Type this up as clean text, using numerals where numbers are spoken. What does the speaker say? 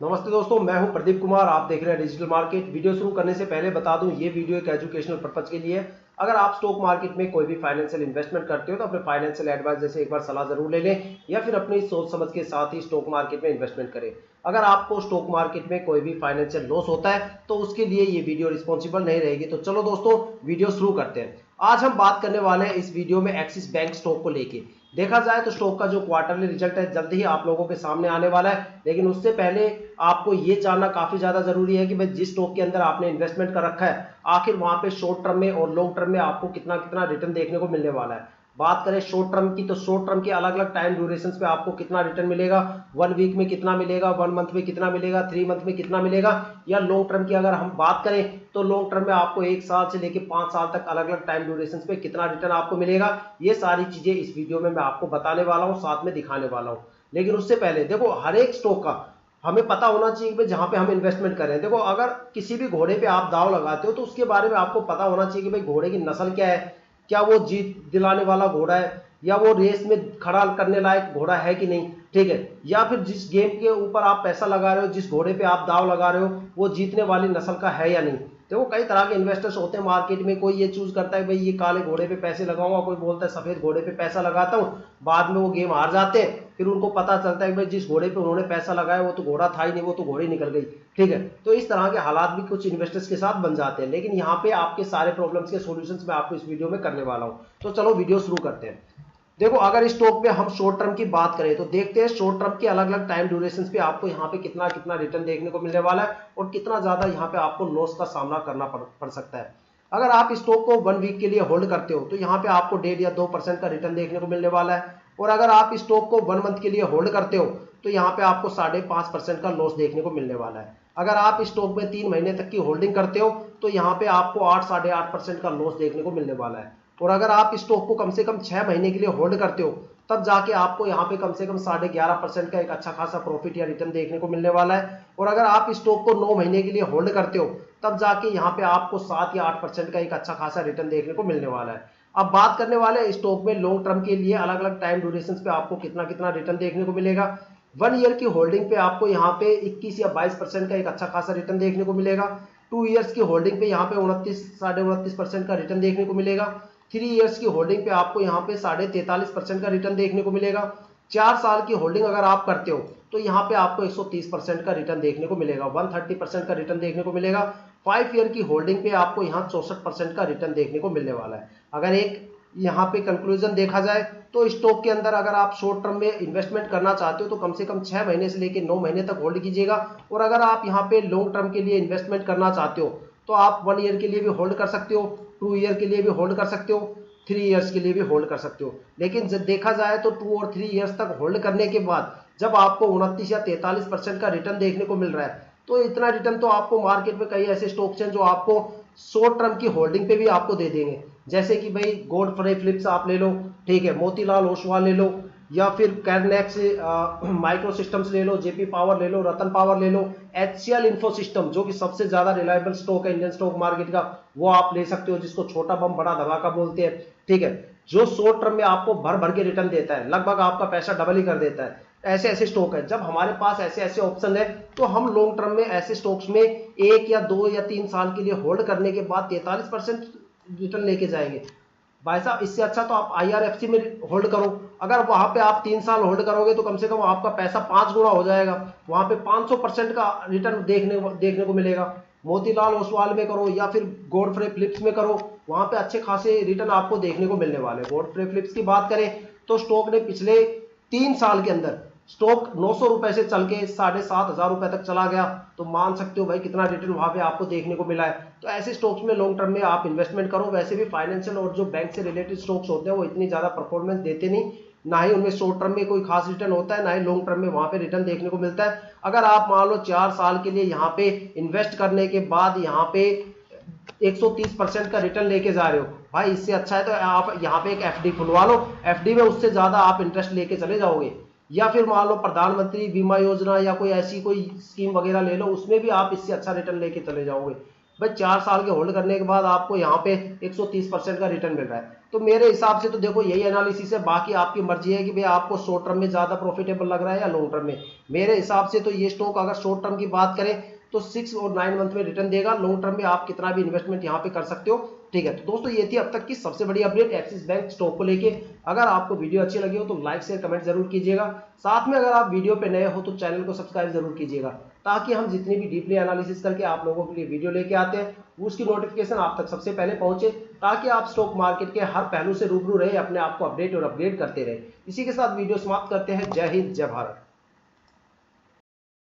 नमस्ते दोस्तों, मैं हूं प्रदीप कुमार। आप देख रहे हैं डिजिटल मार्केट। वीडियो शुरू करने से पहले बता दूं, ये वीडियो एक एजुकेशनल पर्पज के लिए है। अगर आप स्टॉक मार्केट में कोई भी फाइनेंशियल इन्वेस्टमेंट करते हो तो अपने फाइनेंशियल एडवाइजर से एक बार सलाह जरूर ले लें या फिर अपनी सोच समझ के साथ ही स्टॉक मार्केट में इन्वेस्टमेंट करें। अगर आपको स्टॉक मार्केट में कोई भी फाइनेंशियल लॉस होता है तो उसके लिए ये वीडियो रिस्पॉन्सिबल नहीं रहेगी। तो चलो दोस्तों, वीडियो शुरू करते हैं। आज हम बात करने वाले हैं इस वीडियो में एक्सिस बैंक स्टॉक को लेके। देखा जाए तो स्टॉक का जो क्वार्टरली रिजल्ट है जल्द ही आप लोगों के सामने आने वाला है, लेकिन उससे पहले आपको ये जानना काफी ज्यादा जरूरी है कि भाई जिस स्टॉक के अंदर आपने इन्वेस्टमेंट कर रखा है, आखिर वहां पे शॉर्ट टर्म में और लॉन्ग टर्म में आपको कितना कितना रिटर्न देखने को मिलने वाला है। बात करें शॉर्ट टर्म की, तो शॉर्ट टर्म के अलग अलग टाइम ड्यूरेशन पे आपको कितना रिटर्न मिलेगा, 1 वीक में कितना मिलेगा, 1 मंथ में कितना मिलेगा, 3 मंथ में कितना मिलेगा। या लॉन्ग टर्म की अगर हम बात करें तो लॉन्ग टर्म में आपको 1 साल से लेकर 5 साल तक अलग अलग टाइम ड्यूरेशन पे कितना रिटर्न आपको मिलेगा। ये सारी चीजें इस वीडियो में मैं आपको बताने वाला हूँ, साथ में दिखाने वाला हूँ। लेकिन उससे पहले देखो, हर एक स्टॉक का हमें पता होना चाहिए कि जहां पे हम इन्वेस्टमेंट कर रहे हैं। देखो, अगर किसी भी घोड़े पे आप दांव लगाते हो तो उसके बारे में आपको पता होना चाहिए कि भाई घोड़े की नस्ल क्या है, क्या वो जीत दिलाने वाला घोड़ा है या वो रेस में खड़ा करने लायक घोड़ा है कि नहीं। ठीक है, या फिर जिस गेम के ऊपर आप पैसा लगा रहे हो, जिस घोड़े पे आप दांव लगा रहे हो, वो जीतने वाली नस्ल का है या नहीं। देखो, कई तरह के इन्वेस्टर्स होते हैं मार्केट में। कोई ये चूज करता है भाई ये काले घोड़े पे पैसे लगाऊंगा, कोई बोलता है सफेद घोड़े पे पैसा लगाता हूं। बाद में वो गेम हार जाते हैं, फिर उनको पता चलता है कि भाई जिस घोड़े पे उन्होंने पैसा लगाया वो तो घोड़ा था ही नहीं, वो तो घोड़ी निकल गई। ठीक है, तो इस तरह के हालात भी कुछ इन्वेस्टर्स के साथ बन जाते हैं। लेकिन यहाँ पे आपके सारे प्रॉब्लम्स के सॉल्यूशंस मैं आपको इस वीडियो में करने वाला हूँ। तो चलो वीडियो शुरू करते हैं। देखो, अगर इस स्टॉक में हम शॉर्ट टर्म की बात करें तो देखते हैं शॉर्ट टर्म के अलग अलग टाइम ड्यूरेशन पे आपको यहाँ पे कितना कितना रिटर्न देखने को मिलने वाला है और कितना ज्यादा यहाँ पे आपको लॉस का सामना करना पड़ सकता है। अगर आप स्टॉक को 1 वीक के लिए होल्ड करते हो तो यहाँ पे आपको 1.5 या 2% का रिटर्न देखने को मिलने वाला है। और अगर आप स्टॉक को 1 मंथ के लिए होल्ड करते हो तो यहाँ पे आपको 5.5% का लॉस देखने को मिलने वाला है। अगर आप स्टॉक में 3 महीने तक की होल्डिंग करते हो तो यहाँ पे आपको 8 साढ़े 8% का लॉस देखने को मिलने वाला है। और अगर आप स्टॉक को कम से कम 6 महीने के लिए होल्ड करते हो तब जाके आपको यहाँ पे कम से कम 11.5% का एक अच्छा खासा प्रॉफिट या रिटर्न देखने को मिलने वाला है। और अगर आप स्टॉक को 9 महीने के लिए होल्ड करते हो तब जाके यहाँ पे आपको 7 या 8% का एक अच्छा खासा रिटर्न देखने को मिलने वाला है। अब बात करने वाले हैं स्टॉक में लॉन्ग टर्म के लिए अलग अलग टाइम ड्यूरेशन पे आपको कितना कितना रिटर्न देखने को मिलेगा। 1 ईयर की होल्डिंग पे आपको यहाँ पे 21 या 22% का एक अच्छा खासा रिटर्न देखने को मिलेगा। 2 ईयर्स की होल्डिंग पे यहाँ पे 29 साढ़े 29% का रिटर्न देखने को मिलेगा। 3 ईयर्स की होल्डिंग पे आपको यहाँ पे 43.5% का रिटर्न देखने को मिलेगा। 4 साल की होल्डिंग अगर आप करते हो तो यहाँ पे आपको 130% का रिटर्न देखने को मिलेगा, 130% का रिटर्न देखने को मिलेगा। 5 ईयर की होल्डिंग पे आपको यहाँ 64% का रिटर्न देखने को मिलने वाला है। अगर एक यहाँ पे कंक्लूजन देखा जाए तो स्टॉक के अंदर अगर आप शॉर्ट टर्म में इन्वेस्टमेंट करना चाहते हो तो कम से कम 6 महीने से लेकर 9 महीने तक होल्ड कीजिएगा। और अगर आप यहाँ पे लॉन्ग टर्म के लिए इन्वेस्टमेंट करना चाहते हो तो आप 1 ईयर के लिए भी होल्ड कर सकते हो, 2 ईयर के लिए भी होल्ड कर सकते हो, 3 ईयर्स के लिए भी होल्ड कर सकते हो। लेकिन जब देखा जाए तो 2 और 3 ईयर्स तक होल्ड करने के बाद जब आपको 29 या 43% का रिटर्न देखने को मिल रहा है तो इतना रिटर्न तो आपको मार्केट में कई ऐसे स्टॉक्स हैं जो आपको शॉर्ट टर्म की होल्डिंग पे भी आपको दे देंगे। जैसे कि भाई गोल्ड फिलिप्स आप ले लो, ठीक है, मोतीलाल ओसवाल ले लो, या फिर कैरनेक्स माइक्रो सिस्टम्स ले लो, जेपी पावर ले लो, रतन पावर ले लो, एचसीएल इंफो सिस्टम जो कि सबसे ज्यादा रिलायबल स्टॉक है इंडियन स्टॉक मार्केट का, वो आप ले सकते हो, जिसको छोटा बम बड़ा धमाका बोलते हैं। ठीक है, जो शॉर्ट टर्म में आपको भर भर के रिटर्न देता है, लगभग आपका पैसा डबल ही कर देता है। ऐसे ऐसे स्टॉक है। जब हमारे पास ऐसे ऐसे ऑप्शन है तो हम लॉन्ग टर्म में ऐसे स्टॉक्स में 1 या 2 या 3 साल के लिए होल्ड करने के बाद 43% रिटर्न लेके जाएंगे। भाई साहब, इससे अच्छा तो आप आईआरएफसी में होल्ड करो। अगर वहां पे आप 3 साल होल्ड करोगे तो कम से कम आपका पैसा 5 गुना हो जाएगा। वहां पे 500% का रिटर्न देखने को मिलेगा। मोतीलाल ओसवाल में करो या फिर गॉडफ्रे फिलिप्स में करो, वहां पे अच्छे खासे रिटर्न आपको देखने को मिलने वाले। गॉडफ्रे फिलिप्स की बात करें तो स्टॉक ने पिछले 3 साल के अंदर स्टॉक 900 रुपए से चल के 7,500 रुपए तक चला गया। तो मान सकते हो भाई कितना रिटर्न वहां पे आपको देखने को मिला है। तो ऐसे स्टॉक्स में लॉन्ग टर्म में आप इन्वेस्टमेंट करो। वैसे भी फाइनेंशियल और जो बैंक से रिलेटेड स्टॉक्स होते हैं वो इतनी ज्यादा परफॉर्मेंस देते नहीं, ना ही उनमें शॉर्ट टर्म में कोई खास रिटर्न होता है, ना ही लॉन्ग टर्म में वहां पे रिटर्न देखने को मिलता है। अगर आप मान लो 4 साल के लिए यहाँ पे इन्वेस्ट करने के बाद यहाँ पे 130% का रिटर्न लेके जा रहे हो, भाई इससे अच्छा है तो आप यहाँ पे एक एफडी खुलवा लो। एफडी में उससे ज्यादा आप इंटरेस्ट लेके चले जाओगे। या फिर मान लो प्रधानमंत्री बीमा योजना या कोई ऐसी कोई स्कीम वगैरह ले लो, उसमें भी आप इससे अच्छा रिटर्न लेके चले जाओगे। भाई 4 साल के होल्ड करने के बाद आपको यहाँ पे 130% का रिटर्न मिल रहा है। तो मेरे हिसाब से तो देखो यही एनालिसिस है, बाकी आपकी मर्जी है कि भाई आपको शॉर्ट टर्म में ज़्यादा प्रॉफिटेबल लग रहा है या लॉन्ग टर्म में। मेरे हिसाब से तो ये स्टॉक अगर शॉर्ट टर्म की बात करें तो 6 और 9 मंथ में रिटर्न देगा। लॉन्ग टर्म में आप कितना भी इन्वेस्टमेंट यहाँ पे कर सकते हो। ठीक है, तो दोस्तों ये थी अब तक की सबसे बड़ी अपडेट एक्सिस बैंक स्टॉक को लेके। अगर आपको वीडियो अच्छी लगी हो तो लाइक शेयर कमेंट जरूर कीजिएगा। साथ में अगर आप वीडियो पे नए हो तो चैनल को सब्सक्राइब जरूर कीजिएगा, ताकि हम जितनी भी डीपली एनालिसिस करके आप लोगों के लिए वीडियो लेके आते हैं उसकी नोटिफिकेशन आप तक सबसे पहले पहुंचे, ताकि आप स्टॉक मार्केट के हर पहलू से रूबरू रहे, अपने आप को अपडेट और अपग्रेड करते रहे। इसी के साथ वीडियो समाप्त करते हैं। जय हिंद, जय भारत।